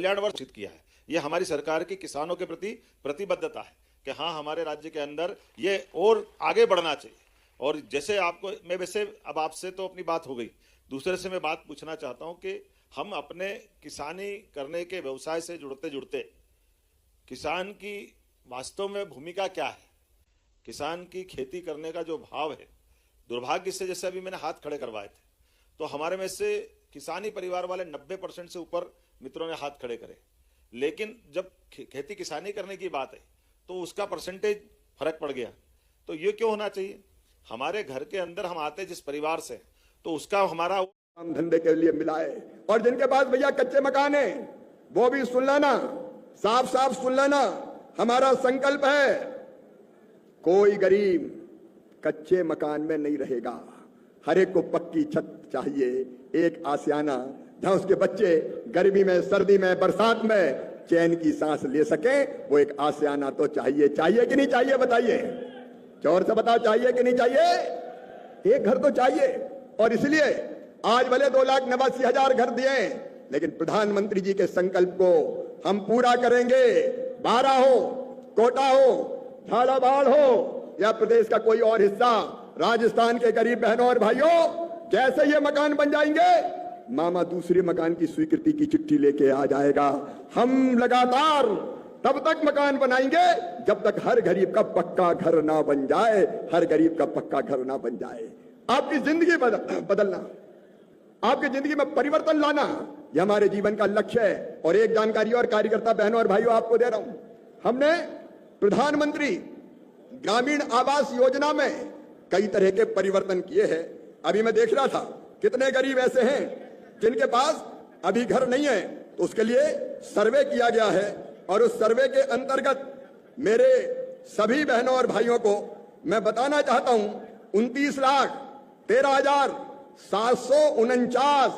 कल्याण वर्ष घोषित किया है। ये हमारी सरकार की किसानों के प्रति प्रतिबद्धता है कि हाँ, हमारे राज्य के अंदर ये और आगे बढ़ना चाहिए। और जैसे आपको मैं वैसे अब आपसे तो अपनी बात हो गई, दूसरे से मैं बात पूछना चाहता हूं कि हम अपने किसानी करने के व्यवसाय से जुड़ते जुड़ते किसान की वास्तव में भूमिका क्या है, किसान की खेती करने का जो भाव है, दुर्भाग्य से जैसे अभी मैंने हाथ खड़े करवाए थे तो हमारे में से किसानी परिवार वाले 90% से ऊपर मित्रों ने हाथ खड़े करे, लेकिन जब खेती किसानी करने की बात है तो उसका परसेंटेज फर्क पड़ गया। तो ये क्यों होना चाहिए? हमारे घर के अंदर हम आते जिस परिवार से तो उसका हमारा काम धंधे के लिए मिला है। और जिनके पास भैया कच्चे मकान है वो भी सुन लेना, साफ साफ सुन लेना, हमारा संकल्प है कोई गरीब कच्चे मकान में नहीं रहेगा। हर एक को पक्की छत चाहिए, एक आशियाना जहां उसके बच्चे गर्मी में, सर्दी में, बरसात में चैन की सांस ले सके, वो एक आशियाना तो चाहिए। चाहिए कि नहीं चाहिए बताइए, जोर से बताओ, चाहिए कि नहीं चाहिए? एक घर तो चाहिए। और इसलिए आज भले 2,89,000 घर दिए, लेकिन प्रधानमंत्री जी के संकल्प को हम पूरा करेंगे। बारा हो, कोटा हो, झालावाड़ हो या प्रदेश का कोई और हिस्सा, राजस्थान के गरीब बहनों और भाइयों, जैसे ये मकान बन जाएंगे, मामा दूसरे मकान की स्वीकृति की चिट्ठी लेके आ जाएगा। हम लगातार तब तक मकान बनाएंगे जब तक हर गरीब का पक्का घर ना बन जाए, हर गरीब का पक्का घर ना बन जाए। आपकी जिंदगी बदलना, आपकी जिंदगी में परिवर्तन लाना, यह हमारे जीवन का लक्ष्य है। और एक जानकारी और कार्यकर्ता बहनों और भाइयों आपको दे रहा हूं, हमने प्रधानमंत्री ग्रामीण आवास योजना में कई तरह के परिवर्तन किए हैं। अभी मैं देख रहा था कितने गरीब ऐसे हैं जिनके पास अभी घर नहीं है, तो उसके लिए सर्वे किया गया है। और उस सर्वे के अंतर्गत मेरे सभी बहनों और भाइयों को मैं बताना चाहता हूं, 29,13,749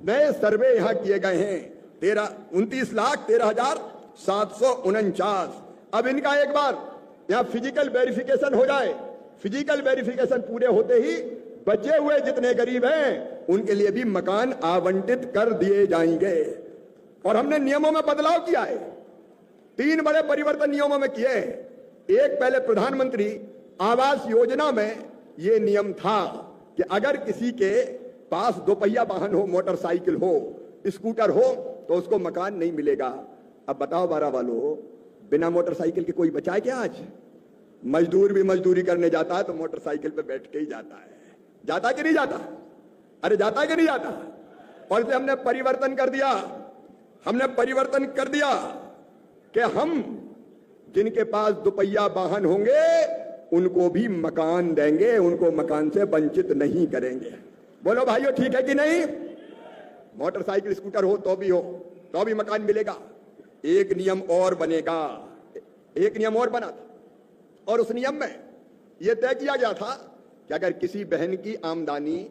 नए सर्वे यहां किए गए हैं। 29,13,749। अब इनका एक बार यहां फिजिकल वेरिफिकेशन हो जाए। फिजिकल वेरिफिकेशन पूरे होते ही बचे हुए जितने गरीब हैं उनके लिए भी मकान आवंटित कर दिए जाएंगे। और हमने नियमों में बदलाव किया है, 3 बड़े परिवर्तन नियमों में किए हैं। एक, पहले प्रधानमंत्री आवास योजना में यह नियम था कि अगर किसी के पास 2 पहिया वाहन हो, मोटरसाइकिल हो, स्कूटर हो, तो उसको मकान नहीं मिलेगा। अब बताओ बारा वालों, बिना मोटरसाइकिल के कोई बचा है क्या? आज मजदूर भी मजदूरी करने जाता है तो मोटरसाइकिल पे बैठ के ही जाता है। जाता कि नहीं जाता? अरे जाता कि नहीं जाता? और इसे हमने परिवर्तन कर दिया। हमने परिवर्तन कर दिया कि हम जिनके पास 2 पहिया वाहन होंगे उनको भी मकान देंगे, उनको मकान से वंचित नहीं करेंगे। बोलो भाइयों, ठीक है कि नहीं? मोटरसाइकिल स्कूटर हो तो भी मकान मिलेगा। एक नियम और बनेगा, एक नियम और बना था, और उस नियम में यह तय किया गया था कि अगर किसी बहन की आमदनी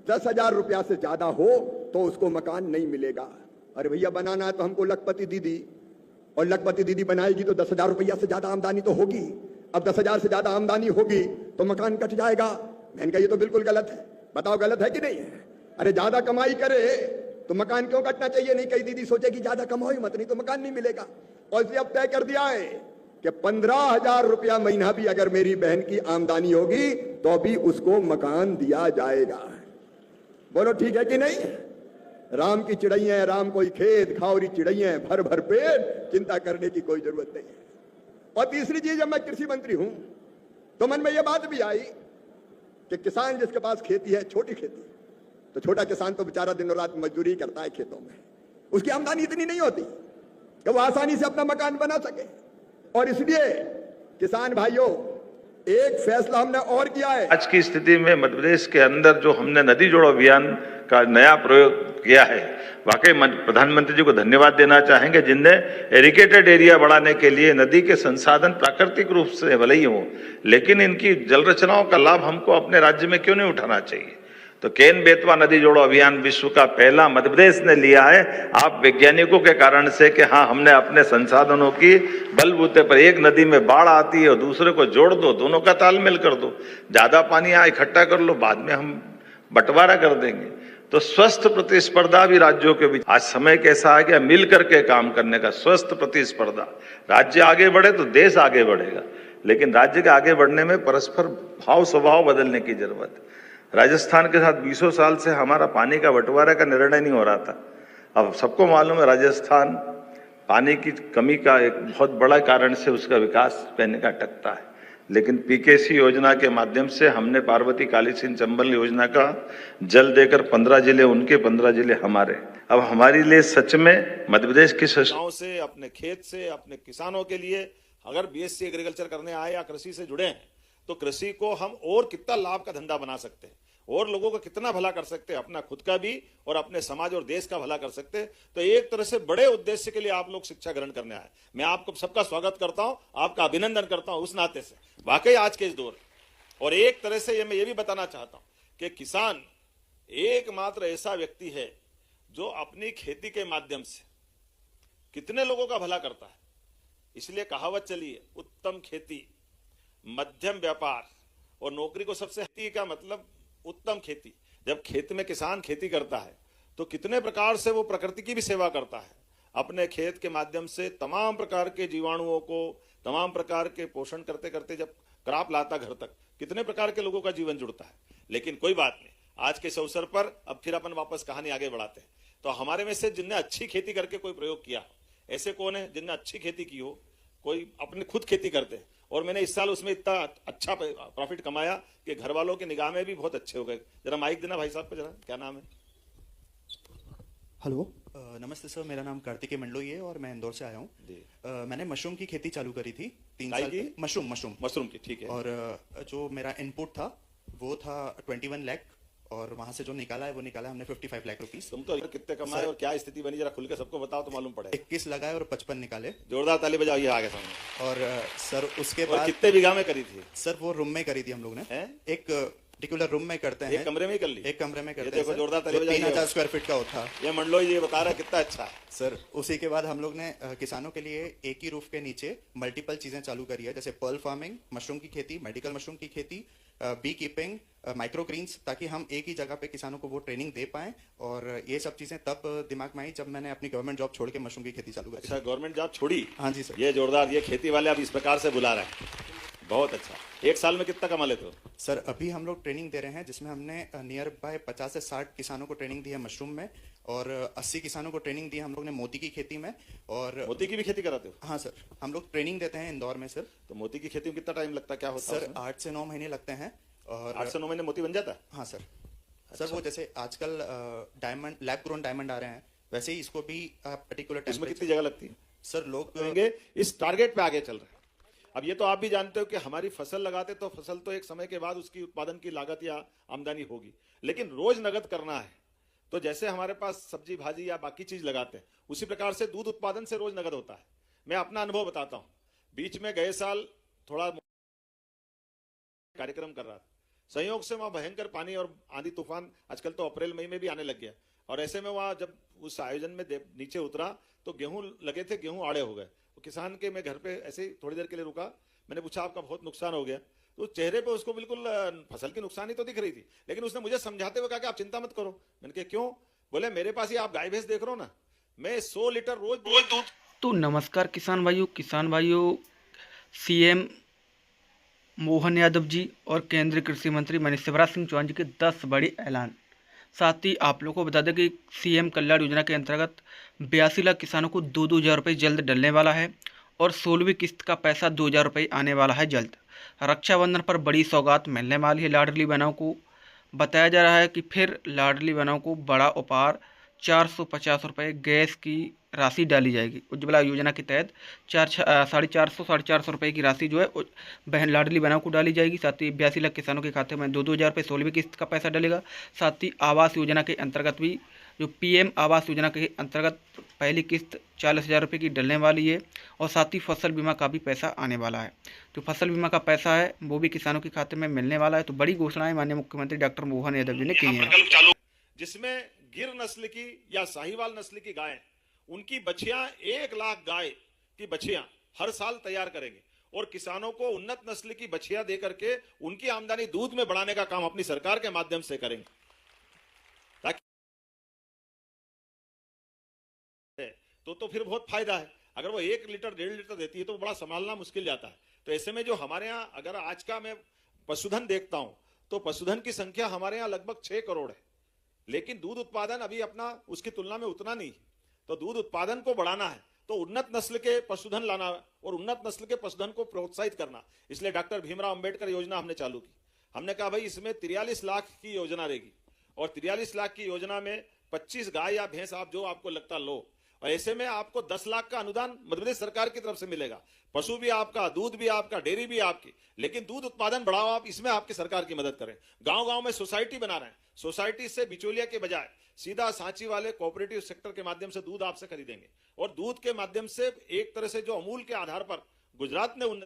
10,000 रुपया से ज्यादा हो तो उसको मकान नहीं मिलेगा। अरे भैया, बनाना है तो हमको लखपति दीदी, और लखपति दीदी बनाएगी तो 10,000 रुपया से ज्यादा आमदनी तो होगी। अब 10,000 से ज्यादा आमदनी होगी तो मकान कट जाएगा। मैंने कहा ये तो बिल्कुल गलत है। बताओ गलत है कि नहीं है? अरे ज्यादा कमाई करे तो मकान क्यों कटना चाहिए? नहीं, कई दीदी सोचेगी ज्यादा कमाओ मत, नहीं तो मकान नहीं मिलेगा। और इसलिए अब तय कर दिया है कि 15,000 रुपया महीना भी अगर मेरी बहन की आमदनी होगी तो भी उसको मकान दिया जाएगा। बोलो ठीक है कि नहीं? राम की चिड़ैया, राम कोई खेत, खाओरी चिड़ैया, भर भर पेट, चिंता करने की कोई जरूरत नहीं है। और तीसरी चीज, जब मैं कृषि मंत्री हूं तो मन में यह बात भी आई कि किसान जिसके पास खेती है, छोटी खेती, तो छोटा किसान तो बेचारा दिनों रात मजदूरी करता है खेतों में, उसकी आमदनी इतनी नहीं होती कि वो आसानी से अपना मकान बना सके। और इसलिए किसान भाइयों, एक फैसला हमने और किया है। आज की स्थिति में मध्य प्रदेश के अंदर जो हमने नदी जोड़ो अभियान का नया प्रयोग किया है, वाकई प्रधानमंत्री जी को धन्यवाद देना चाहेंगे, जिनने एरिकेटेड एरिया बढ़ाने के लिए नदी के संसाधन प्राकृतिक रूप से भले ही हो, लेकिन इनकी जल रचनाओं का लाभ हमको अपने राज्य में क्यों नहीं उठाना चाहिए। तो केन बेतवा नदी जोड़ो अभियान विश्व का पहला मध्य प्रदेश ने लिया है। आप वैज्ञानिकों के कारण से कि हाँ, हमने अपने संसाधनों की बलबूते पर, एक नदी में बाढ़ आती है और दूसरे को जोड़ दो, दोनों का तालमेल कर दो, ज्यादा पानी यहाँ इकट्ठा कर लो, बाद में हम बंटवारा कर देंगे। तो स्वस्थ प्रतिस्पर्धा भी राज्यों के बीच, आज समय कैसा आ गया मिल करके काम करने का, स्वस्थ प्रतिस्पर्धा। राज्य आगे बढ़े तो देश आगे बढ़ेगा, लेकिन राज्य के आगे बढ़ने में परस्पर भाव स्वभाव बदलने की जरूरत है। राजस्थान के साथ 20 साल से हमारा पानी का बंटवारे का निर्णय नहीं हो रहा था। अब सबको मालूम है राजस्थान पानी की कमी का एक बहुत बड़ा कारण से उसका विकास पहले का अटकता है, लेकिन पीकेसी योजना के माध्यम से हमने पार्वती काली सिंध चंबल योजना का जल देकर 15 जिले उनके 15 जिले हमारे, अब हमारे लिए सच में मध्य प्रदेश की गांव से अपने खेत से अपने किसानों के लिए अगर बीएससी एग्रीकल्चर करने आए या कृषि से जुड़े हैं तो कृषि को हम और कितना लाभ का धंधा बना सकते हैं और लोगों का कितना भला कर सकते हैं, अपना खुद का भी और अपने समाज और देश का भला कर सकते हैं। तो एक तरह से बड़े उद्देश्य के लिए आप लोग शिक्षा ग्रहण करने आए। मैं आपको सबका स्वागत करता हूं, आपका अभिनंदन करता हूं उस नाते से, वाकई आज के इस दौर। और एक तरह से मैं ये भी बताना चाहता हूं कि किसान एकमात्र ऐसा व्यक्ति है जो अपनी खेती के माध्यम से कितने लोगों का भला करता है। इसलिए कहावत चली है, उत्तम खेती, मध्यम व्यापार और नौकरी को सबसे खेती का मतलब उत्तम खेती। जब खेत में किसान खेती करता है तो कितने प्रकार से वो प्रकृति की भी सेवा करता है, अपने खेत के माध्यम से तमाम प्रकार के जीवाणुओं को, तमाम प्रकार के पोषण करते करते जब क्रॉप लाता घर तक, कितने प्रकार के लोगों का जीवन जुड़ता है। लेकिन कोई बात नहीं, आज के इस अवसर पर अब फिर अपन वापस कहानी आगे बढ़ाते हैं। तो हमारे में से जिनने अच्छी खेती करके कोई प्रयोग किया, ऐसे कौन है जिनने अच्छी खेती की हो, कोई अपने खुद खेती करते हैं और मैंने इस साल उसमें इतना अच्छा प्रॉफिट कमाया कि घर वालों की निगाह में भी बहुत अच्छे हो गए। जरा माइक देना भाई साहब को, जरा क्या नाम है? हेलो, नमस्ते सर, मेरा नाम कार्तिकेय मंडलोई है और मैं इंदौर से आया हूँ। मैंने मशरूम की खेती चालू करी थी 3 साल की। मशरूम की, ठीक है। और जो मेरा इनपुट था वो था 21 लाख और वहां से जो निकाला है वो निकाला हमने 55 लाख रुपीस। तुम तो कितने कमाए और क्या स्थिति बनी, जरा खुल के सबको बताओ तो मालूम पड़े। 21 लगाए और 55 निकाले। जोरदार ताली बजाओ, ये आगे सामने। और सर उसके और बाद कितने बीघा में करी थी? सर वो रूम में करी थी हम लोग ने। एक पर्टिकुलर रूम में करते हैं, एक कमरे में ही कर ली? एक कमरे में करते हैं। देखो जोरदार ताली बजाओ। 3000 स्क्वायर फीट का होता। ये मंडलोई ये बता रहा है कितना अच्छा है सर। उसी के बाद हम लोग ने किसानों के लिए एक ही रूफ के नीचे मल्टीपल चीजें चालू करी है, जैसे पर्ल फार्मिंग, मशरूम की खेती, मेडिकल मशरूम की खेती, बी कीपिंग, माइक्रो ग्रीन्स, ताकि हम एक ही जगह पे किसानों को वो ट्रेनिंग दे पाएं। और ये सब चीजें तब दिमाग में आई जब मैंने अपनी गवर्नमेंट जॉब छोड़ के मशरूम की खेती चालू करी। अच्छा, गवर्नमेंट जॉब छोड़ी? हाँ जी सर। ये जोरदार, ये खेती वाले अब इस प्रकार से बुला रहे हैं, बहुत अच्छा। एक साल में कितना कमा लेते हो? सर अभी हम लोग ट्रेनिंग दे रहे हैं जिसमें हमने नियर बाय 50 से 60 किसानों को ट्रेनिंग दी है मशरूम में और 80 किसानों को ट्रेनिंग दी है हम लोग ने मोती की खेती में। और मोती की भी खेती कराते हो? हाँ सर, हम लोग ट्रेनिंग देते हैं इंदौर में सर। तो मोती की खेती में कितना टाइम लगता है, क्या होता है? सर 8 से 9 महीने लगते हैं। और 8 से 9 महीने मोती बन जाता है? हाँ सर। सर वो जैसे आजकल डायमंड, लैब ग्रोन डायमंड आ रहे हैं, वैसे ही इसको भी पर्टिकुलर इसमें कितनी जगह लगती है? सर लोग करेंगे इस टारगेट पे आगे चल रहे हैं। अब ये तो आप भी जानते हो कि हमारी फसल लगाते तो फसल तो एक समय के बाद उसकी उत्पादन की लागत या आमदनी होगी, लेकिन रोज नगद करना है तो जैसे हमारे पास सब्जी भाजी या बाकी चीज लगाते हैं उसी प्रकार से दूध उत्पादन से रोज नगद होता है। मैं अपना अनुभव बताता हूं, बीच में गए साल थोड़ा कार्यक्रम कर रहा था, संयोग से वहां भयंकर पानी और आंधी तूफान, आजकल तो अप्रैल मई में भी आने लग गया, और ऐसे में वहां जब उस आयोजन में नीचे उतरा तो गेहूं लगे थे, गेहूं आड़े हो गए। तो किसान के मैं घर पे ऐसे ही थोड़ी देर के लिए रुका, मैंने पूछा आपका बहुत नुकसान हो गया, तो चेहरे पे उसको बिल्कुल फसल की नुकसानी तो दिख रही थी, लेकिन उसने मुझे समझाते हुए कहा कि आप चिंता मत करो। मैंने कहा क्यों? बोले मेरे पास ही आप गाय भैंस देख रहे हो ना, मैं 100 लीटर रोज दूध। तो नमस्कार किसान भाइयों, सीएम मोहन यादव जी और केंद्रीय कृषि मंत्री मनीष शिवराज सिंह चौहान जी के 10 बड़े ऐलान। साथ ही आप लोगों को बता दें कि सीएम कल्याण योजना के अंतर्गत 82 लाख किसानों को 2-2 हज़ार रुपये जल्द डलने वाला है और 16वीं किस्त का पैसा 2 हज़ार रुपये आने वाला है जल्द। रक्षाबंधन पर बड़ी सौगात मिलने वाली है लाडली बहनों को। बताया जा रहा है कि फिर लाडली बहनों को बड़ा उपहार 450 रुपये गैस की राशि डाली जाएगी। उज्ज्वला योजना के तहत 450 रुपये की राशि जो है बहन लाडली बहनों को डाली जाएगी। साथ ही 82 लाख किसानों के खाते में 2-2 हज़ार रुपये 16वीं किस्त का पैसा डलेगा। साथ ही आवास योजना के अंतर्गत भी, जो पीएम आवास योजना के अंतर्गत पहली किस्त 40,000 रुपये की डलने वाली है और साथ ही फसल बीमा का भी पैसा आने वाला है। तो फसल बीमा का पैसा है वो भी किसानों के खाते में मिलने वाला है। तो बड़ी घोषणाएं माननीय मुख्यमंत्री डॉक्टर मोहन यादव जी ने की हैं, जिसमें गिर नस्ल की या साहिवाल नस्ल की गाय, उनकी बछियां 1 लाख गाय की बछियां हर साल तैयार करेंगे और किसानों को उन्नत नस्ल की बछियां दे करके उनकी आमदनी दूध में बढ़ाने का काम अपनी सरकार के माध्यम से करेंगे। तो फिर बहुत फायदा है। अगर वो 1 लीटर 1.5 लीटर देती है तो बड़ा संभालना मुश्किल जाता है। तो ऐसे में जो हमारे यहाँ अगर आज का मैं पशुधन देखता हूं तो पशुधन की संख्या हमारे यहाँ लगभग 6 करोड़ है, लेकिन दूध उत्पादन अभी अपना उसकी तुलना में उतना नहीं है। तो दूध उत्पादन को बढ़ाना है तो उन्नत नस्ल के पशुधन लाना और उन्नत नस्ल के पशुधन को प्रोत्साहित करना। इसलिए डॉक्टर भीमराव अंबेडकर योजना हमने चालू की। हमने कहा भाई इसमें 43 लाख की योजना रहेगी और 43 लाख की योजना में 25 गाय या भैंस आप जो आपको लगता लो, और ऐसे में आपको 10 लाख का अनुदान मध्य प्रदेश सरकार की तरफ से मिलेगा। पशु भी आपका, दूध भी आपका, डेयरी भी आपकी, लेकिन दूध उत्पादन बढ़ाओ आप, इसमें आपकी सरकार की मदद करें। गांव गांव में सोसाइटी बना रहे हैं, सोसाइटी से बिचौलिया के बजाय सीधा सांची वाले कोऑपरेटिव सेक्टर के माध्यम से दूध आपसे खरीदेंगे और दूध के माध्यम से एक तरह से जो अमूल के आधार पर गुजरात ने